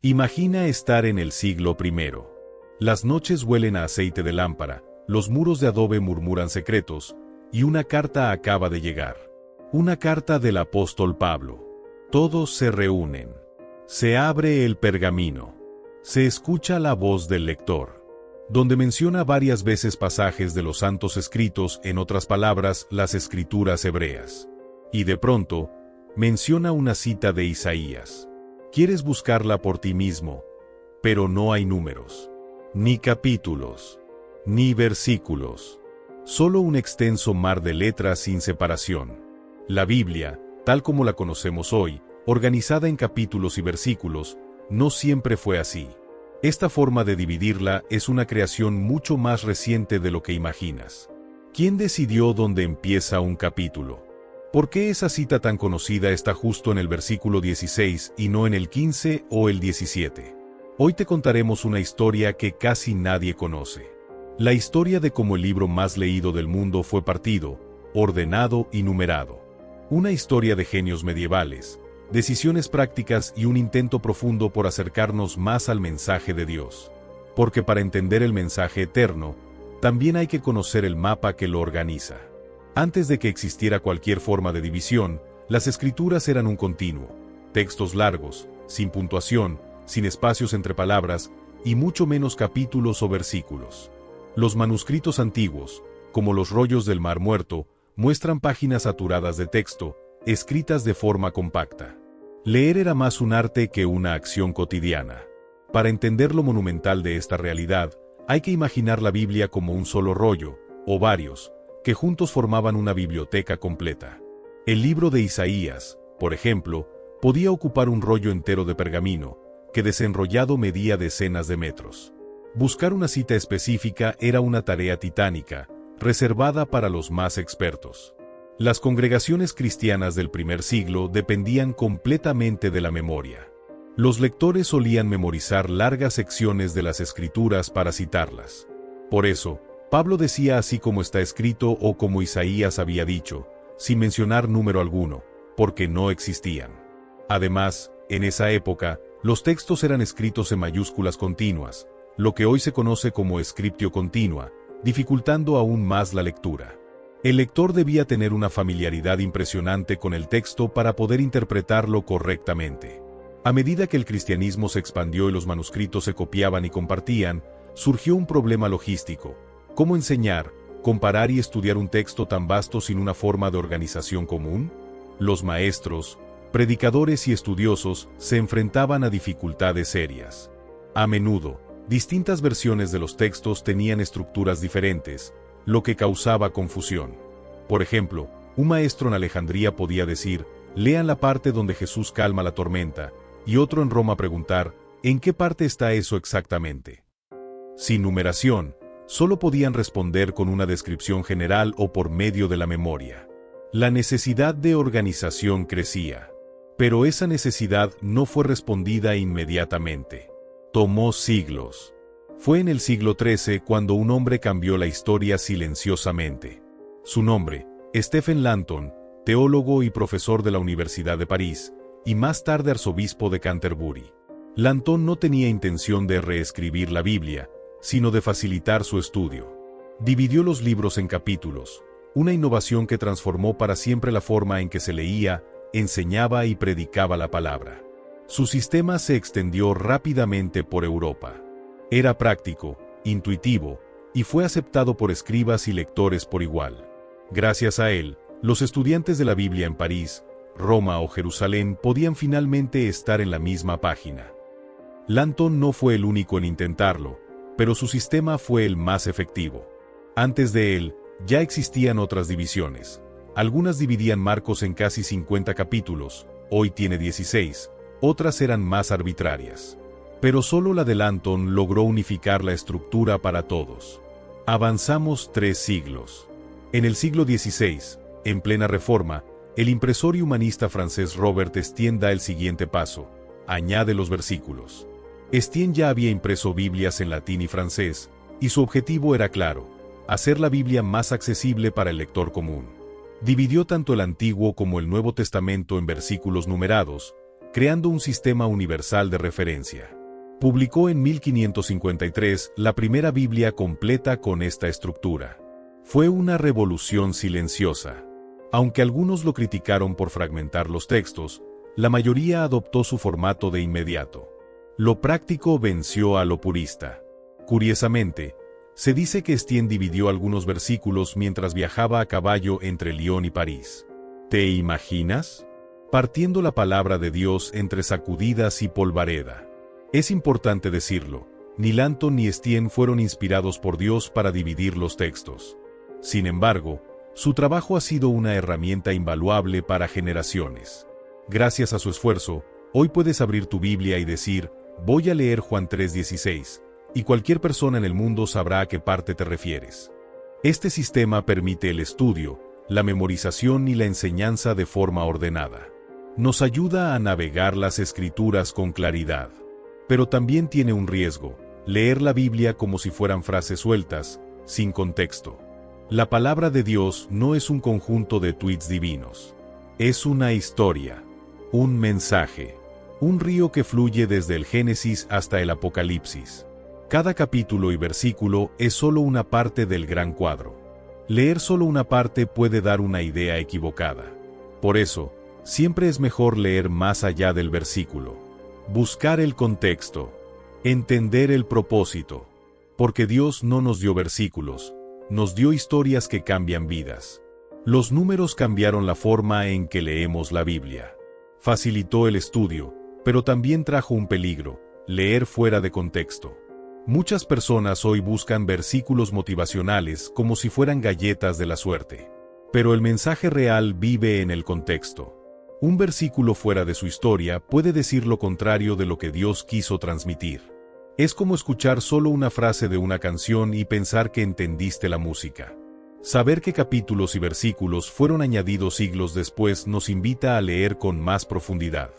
Imagina estar en el siglo I. Las noches huelen a aceite de lámpara, los muros de adobe murmuran secretos, y una carta acaba de llegar. Una carta del apóstol Pablo. Todos se reúnen. Se abre el pergamino. Se escucha la voz del lector, donde menciona varias veces pasajes de los santos escritos, en otras palabras, las escrituras hebreas. Y de pronto, menciona una cita de Isaías. Quieres buscarla por ti mismo, pero no hay números, ni capítulos, ni versículos. Solo un extenso mar de letras sin separación. La Biblia, tal como la conocemos hoy, organizada en capítulos y versículos, no siempre fue así. Esta forma de dividirla es una creación mucho más reciente de lo que imaginas. ¿Quién decidió dónde empieza un capítulo? ¿Por qué esa cita tan conocida está justo en el versículo 16 y no en el 15 o el 17? Hoy te contaremos una historia que casi nadie conoce. La historia de cómo el libro más leído del mundo fue partido, ordenado y numerado. Una historia de genios medievales, decisiones prácticas y un intento profundo por acercarnos más al mensaje de Dios. Porque para entender el mensaje eterno, también hay que conocer el mapa que lo organiza. Antes de que existiera cualquier forma de división, las escrituras eran un continuo, textos largos, sin puntuación, sin espacios entre palabras, y mucho menos capítulos o versículos. Los manuscritos antiguos, como los rollos del Mar Muerto, muestran páginas saturadas de texto, escritas de forma compacta. Leer era más un arte que una acción cotidiana. Para entender lo monumental de esta realidad, hay que imaginar la Biblia como un solo rollo, o varios, que juntos formaban una biblioteca completa. El libro de Isaías, por ejemplo, podía ocupar un rollo entero de pergamino, que desenrollado medía decenas de metros. Buscar una cita específica era una tarea titánica, reservada para los más expertos. Las congregaciones cristianas del primer siglo dependían completamente de la memoria. Los lectores solían memorizar largas secciones de las escrituras para citarlas. Por eso, Pablo decía así como está escrito o como Isaías había dicho, sin mencionar número alguno, porque no existían. Además, en esa época, los textos eran escritos en mayúsculas continuas, lo que hoy se conoce como scriptio continua, dificultando aún más la lectura. El lector debía tener una familiaridad impresionante con el texto para poder interpretarlo correctamente. A medida que el cristianismo se expandió y los manuscritos se copiaban y compartían, surgió un problema logístico. ¿Cómo enseñar, comparar y estudiar un texto tan vasto sin una forma de organización común? Los maestros, predicadores y estudiosos se enfrentaban a dificultades serias. A menudo, distintas versiones de los textos tenían estructuras diferentes, lo que causaba confusión. Por ejemplo, un maestro en Alejandría podía decir, lean la parte donde Jesús calma la tormenta, y otro en Roma preguntar, ¿en qué parte está eso exactamente? Sin numeración, solo podían responder con una descripción general o por medio de la memoria. La necesidad de organización crecía. Pero esa necesidad no fue respondida inmediatamente. Tomó siglos. Fue en el siglo XIII cuando un hombre cambió la historia silenciosamente. Su nombre, Stephen Langton, teólogo y profesor de la Universidad de París, y más tarde arzobispo de Canterbury. Langton no tenía intención de reescribir la Biblia, sino de facilitar su estudio. Dividió los libros en capítulos, una innovación que transformó para siempre la forma en que se leía, enseñaba y predicaba la palabra. Su sistema se extendió rápidamente por Europa. Era práctico, intuitivo, y fue aceptado por escribas y lectores por igual. Gracias a él, los estudiantes de la Biblia en París, Roma o Jerusalén podían finalmente estar en la misma página. Langton no fue el único en intentarlo, pero su sistema fue el más efectivo. Antes de él, ya existían otras divisiones. Algunas dividían Marcos en casi 50 capítulos, hoy tiene 16, otras eran más arbitrarias. Pero solo la de Langton logró unificar la estructura para todos. Avanzamos 3 siglos. En el siglo XVI, en plena Reforma, el impresor y humanista francés Robert Estienne da el siguiente paso: añade los versículos. Estienne ya había impreso Biblias en latín y francés, y su objetivo era claro: hacer la Biblia más accesible para el lector común. Dividió tanto el Antiguo como el Nuevo Testamento en versículos numerados, creando un sistema universal de referencia. Publicó en 1553 la primera Biblia completa con esta estructura. Fue una revolución silenciosa. Aunque algunos lo criticaron por fragmentar los textos, la mayoría adoptó su formato de inmediato. Lo práctico venció a lo purista. Curiosamente, se dice que Estienne dividió algunos versículos mientras viajaba a caballo entre Lyon y París. ¿Te imaginas? Partiendo la palabra de Dios entre sacudidas y polvareda. Es importante decirlo, ni Lanton ni Estienne fueron inspirados por Dios para dividir los textos. Sin embargo, su trabajo ha sido una herramienta invaluable para generaciones. Gracias a su esfuerzo, hoy puedes abrir tu Biblia y decir, voy a leer Juan 3:16, y cualquier persona en el mundo sabrá a qué parte te refieres. Este sistema permite el estudio, la memorización y la enseñanza de forma ordenada. Nos ayuda a navegar las Escrituras con claridad. Pero también tiene un riesgo, leer la Biblia como si fueran frases sueltas, sin contexto. La palabra de Dios no es un conjunto de tweets divinos. Es una historia, un mensaje, un río que fluye desde el Génesis hasta el Apocalipsis. Cada capítulo y versículo es solo una parte del gran cuadro. Leer solo una parte puede dar una idea equivocada. Por eso, siempre es mejor leer más allá del versículo. Buscar el contexto. Entender el propósito. Porque Dios no nos dio versículos, nos dio historias que cambian vidas. Los números cambiaron la forma en que leemos la Biblia. Facilitó el estudio, pero también trajo un peligro, leer fuera de contexto. Muchas personas hoy buscan versículos motivacionales como si fueran galletas de la suerte. Pero el mensaje real vive en el contexto. Un versículo fuera de su historia puede decir lo contrario de lo que Dios quiso transmitir. Es como escuchar solo una frase de una canción y pensar que entendiste la música. Saber qué capítulos y versículos fueron añadidos siglos después nos invita a leer con más profundidad.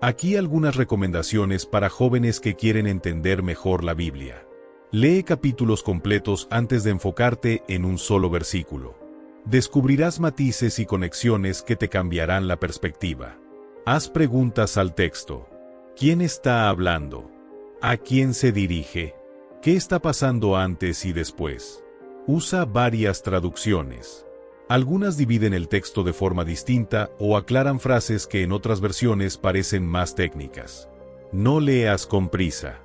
Aquí algunas recomendaciones para jóvenes que quieren entender mejor la Biblia. Lee capítulos completos antes de enfocarte en un solo versículo. Descubrirás matices y conexiones que te cambiarán la perspectiva. Haz preguntas al texto. ¿Quién está hablando? ¿A quién se dirige? ¿Qué está pasando antes y después? Usa varias traducciones. Algunas dividen el texto de forma distinta o aclaran frases que en otras versiones parecen más técnicas. No leas con prisa.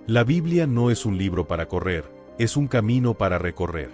La Biblia no es un libro para correr, es un camino para recorrer.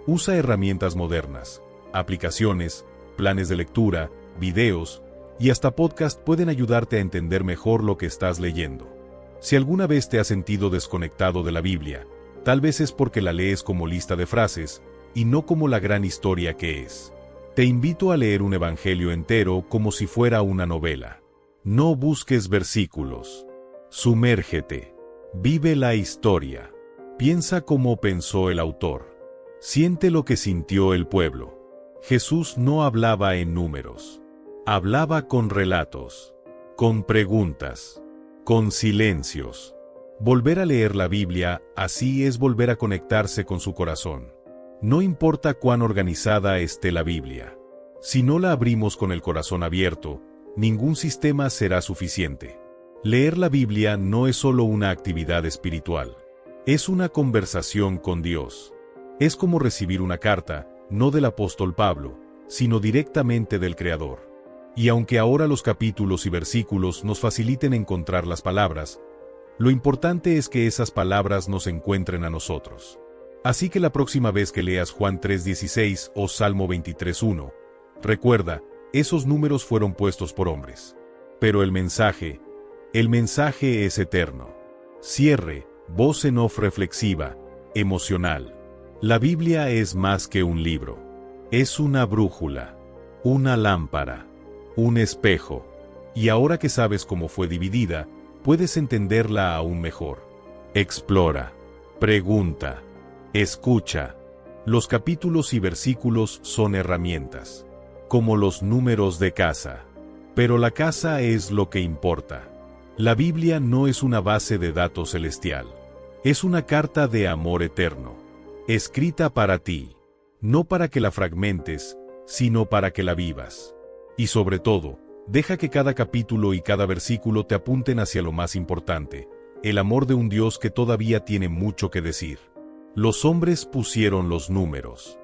Usa herramientas modernas. Aplicaciones, planes de lectura, videos y hasta podcast pueden ayudarte a entender mejor lo que estás leyendo. Si alguna vez te has sentido desconectado de la Biblia, tal vez es porque la lees como lista de frases y no como la gran historia que es. Te invito a leer un evangelio entero como si fuera una novela. No busques versículos. Sumérgete. Vive la historia. Piensa cómo pensó el autor. Siente lo que sintió el pueblo. Jesús no hablaba en números. Hablaba con relatos, con preguntas, con silencios. Volver a leer la Biblia, así es volver a conectarse con su corazón. No importa cuán organizada esté la Biblia. Si no la abrimos con el corazón abierto, ningún sistema será suficiente. Leer la Biblia no es solo una actividad espiritual. Es una conversación con Dios. Es como recibir una carta, no del apóstol Pablo, sino directamente del Creador. Y aunque ahora los capítulos y versículos nos faciliten encontrar las palabras, lo importante es que esas palabras nos encuentren a nosotros. Así que la próxima vez que leas Juan 3:16 o Salmo 23:1, recuerda, esos números fueron puestos por hombres. Pero el mensaje es eterno. Cierre, voz en off reflexiva, emocional. La Biblia es más que un libro. Es una brújula, una lámpara, un espejo. Y ahora que sabes cómo fue dividida, puedes entenderla aún mejor. Explora, pregunta, escucha. Los capítulos y versículos son herramientas, como los números de casa. Pero la casa es lo que importa. La Biblia no es una base de datos celestial. Es una carta de amor eterno. Escrita para ti, no para que la fragmentes, sino para que la vivas. Y sobre todo, Deja que cada capítulo y cada versículo te apunten hacia lo más importante, el amor de un Dios que todavía tiene mucho que decir. Los hombres pusieron los números.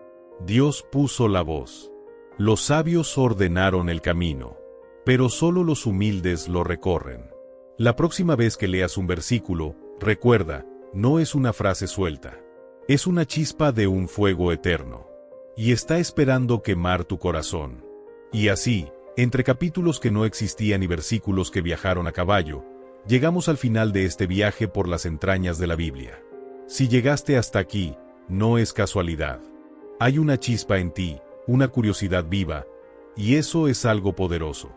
Dios puso la voz. Los sabios ordenaron el camino, pero solo los humildes lo recorren. La próxima vez que leas un versículo, recuerda, no es una frase suelta. Es una chispa de un fuego eterno. Y está esperando quemar tu corazón. Y así, entre capítulos que no existían y versículos que viajaron a caballo, llegamos al final de este viaje por las entrañas de la Biblia. Si llegaste hasta aquí, no es casualidad. Hay una chispa en ti, una curiosidad viva, y eso es algo poderoso.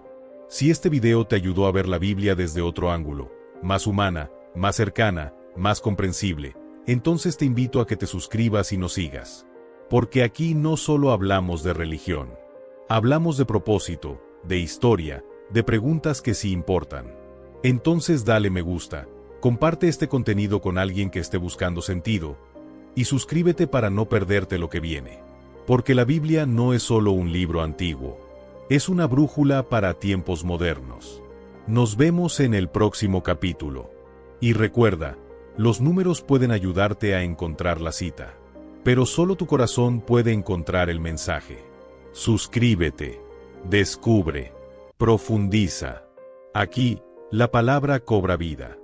Si este video te ayudó a ver la Biblia desde otro ángulo, más humana, más cercana, más comprensible, entonces te invito a que te suscribas y nos sigas. Porque aquí no solo hablamos de religión. Hablamos de propósito, de historia, de preguntas que sí importan. Entonces dale me gusta, comparte este contenido con alguien que esté buscando sentido, y suscríbete para no perderte lo que viene. Porque la Biblia no es solo un libro antiguo, es una brújula para tiempos modernos. Nos vemos en el próximo capítulo. Y recuerda, los números pueden ayudarte a encontrar la cita, pero solo tu corazón puede encontrar el mensaje. Suscríbete, descubre, profundiza. Aquí, la palabra cobra vida.